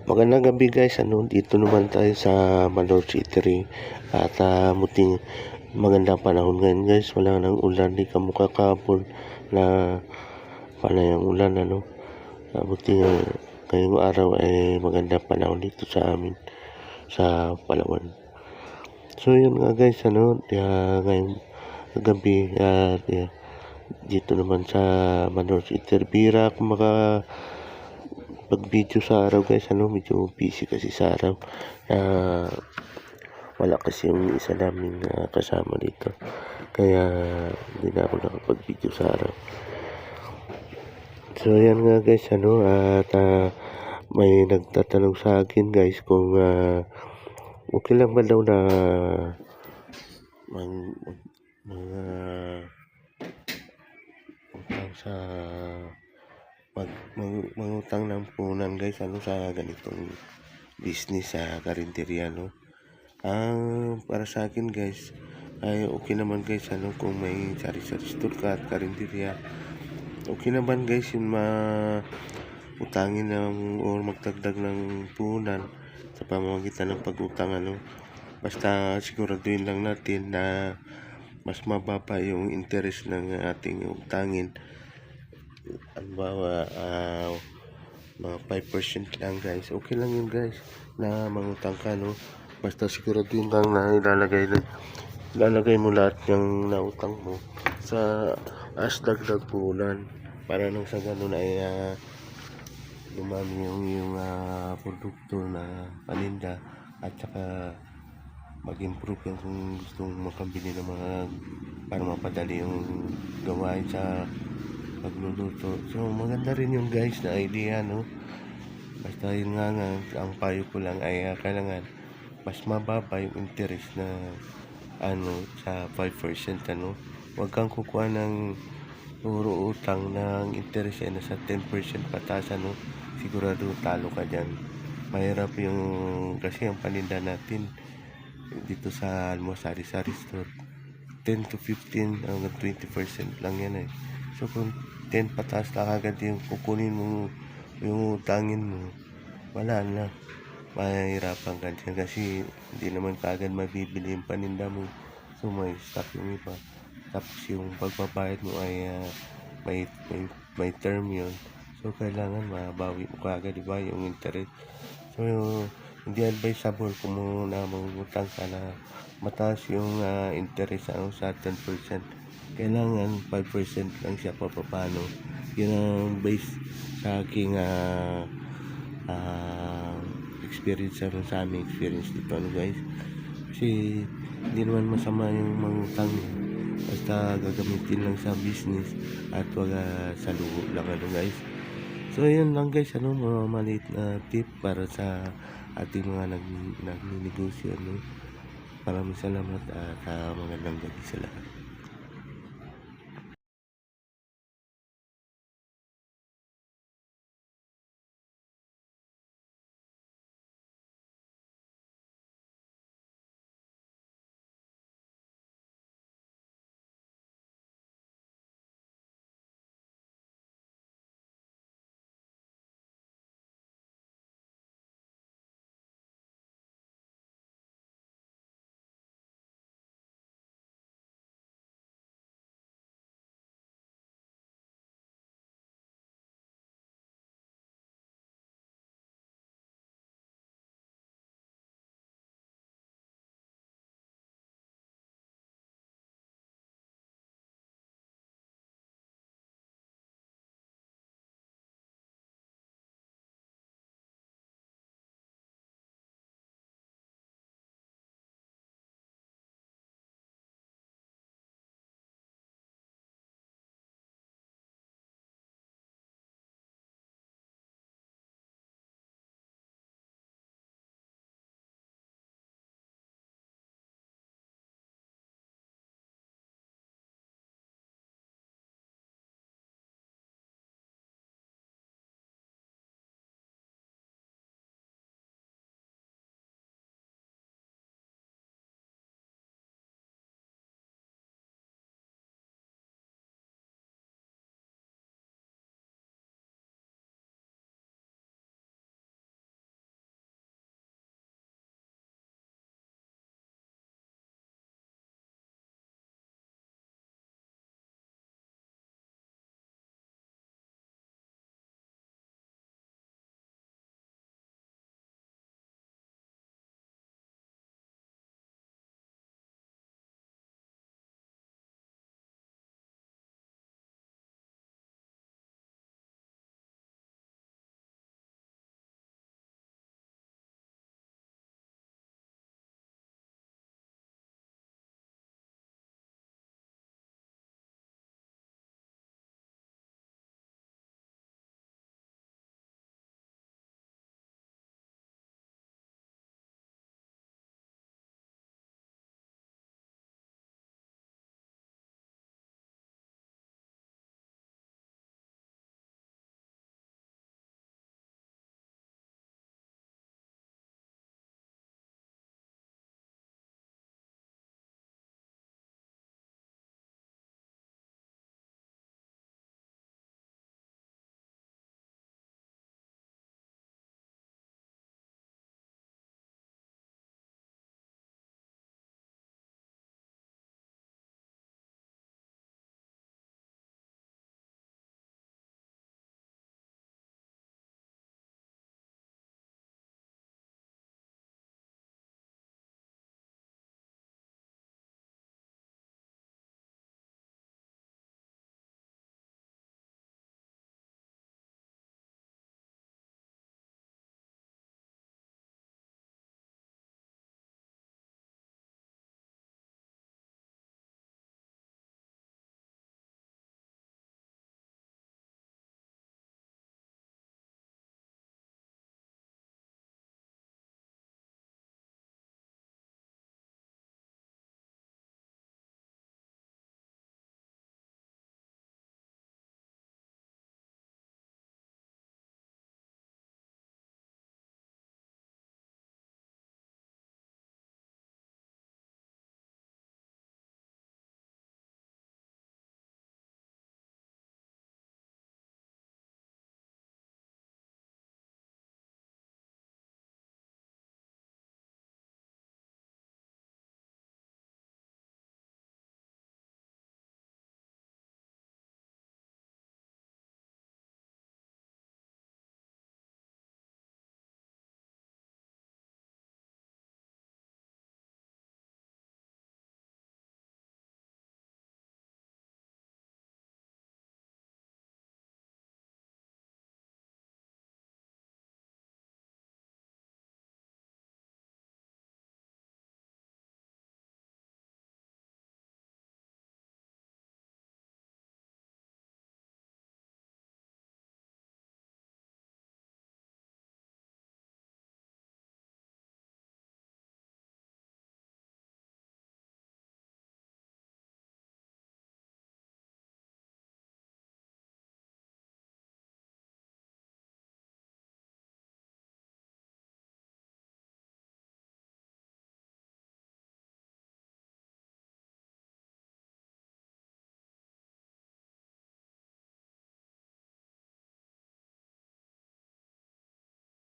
Magandang gabi guys, dito naman tayo sa Manoj Eatery at magandang panahon ngayon guys, wala nang ulan, di kamukha kahapon na panay ang ulan buti ngayong araw ay magandang panahon dito sa amin sa Palawan. So yun nga guys, ngayong gabi dito naman sa Manoj Eatery, bira ako pag-video sa araw guys, medyo busy kasi sa araw. Wala kasi yung isa naming kasama dito. Kaya hindi na ako nakapag-video sa araw. So yan nga guys, at may nagtatanong sa akin guys kung okay lang ba daw na mga utang sa mangutang ng punan guys, sa ganitong business sa karinderya, para sa akin guys ay okay naman guys, kung may sari-sari store ka at karinderya, okay naman guys yung utangin or magdagdag ng punan sa pamamagitan ng pag-utang, basta siguraduhin lang natin na mas mababa yung interest ng ating utangin. Halimbawa, mga 5% lang guys, okay lang yun guys na mangutang ka, basta siguraduhin lang na ilalagay mo lahat ng nautang mo sa dagdag punan para nang sa ganun ay dumami yung produkto na paninda at saka mag-improve yan kung gustong makabili ng mga para mapadali yung gawain sa pagluluto. So maganda rin yung guys na idea, basta yun nga ang payo ko lang ay kailangan mas mababa yung interest na sa 5%, huwag kang kukuha ng puro utang ng interest na sa 10% pataas, sigurado talo ka dyan. Mahirap yung kasi ang paninda natin dito sa sari-sari store 10 to 15 hanggang 20% lang yan So kung 10 pataas lang agad yung kukunin mo yung utangin mo, wala na, mahirapan ka dyan kasi hindi naman kaagad mabibili yung paninda mo. So may stock yung iba, tapos yung pagbabayad mo ay may term yun, so kailangan mabawi mo kaagad, diba, yung interest. So hindi advisable kung muna mangutang ka na mataas yung interest sa 10%. Kailangan 5% lang siya papapano. Yun ang base sa aking experience sa aming experience dito, guys. Kasi hindi naman masama yung mangutang, basta gagamitin lang sa business at wag sa luho lang, guys. So yun lang guys, mga maliit na tip para sa ating mga nagninegosyo, Maraming salamat at magandang gabi sa lahat.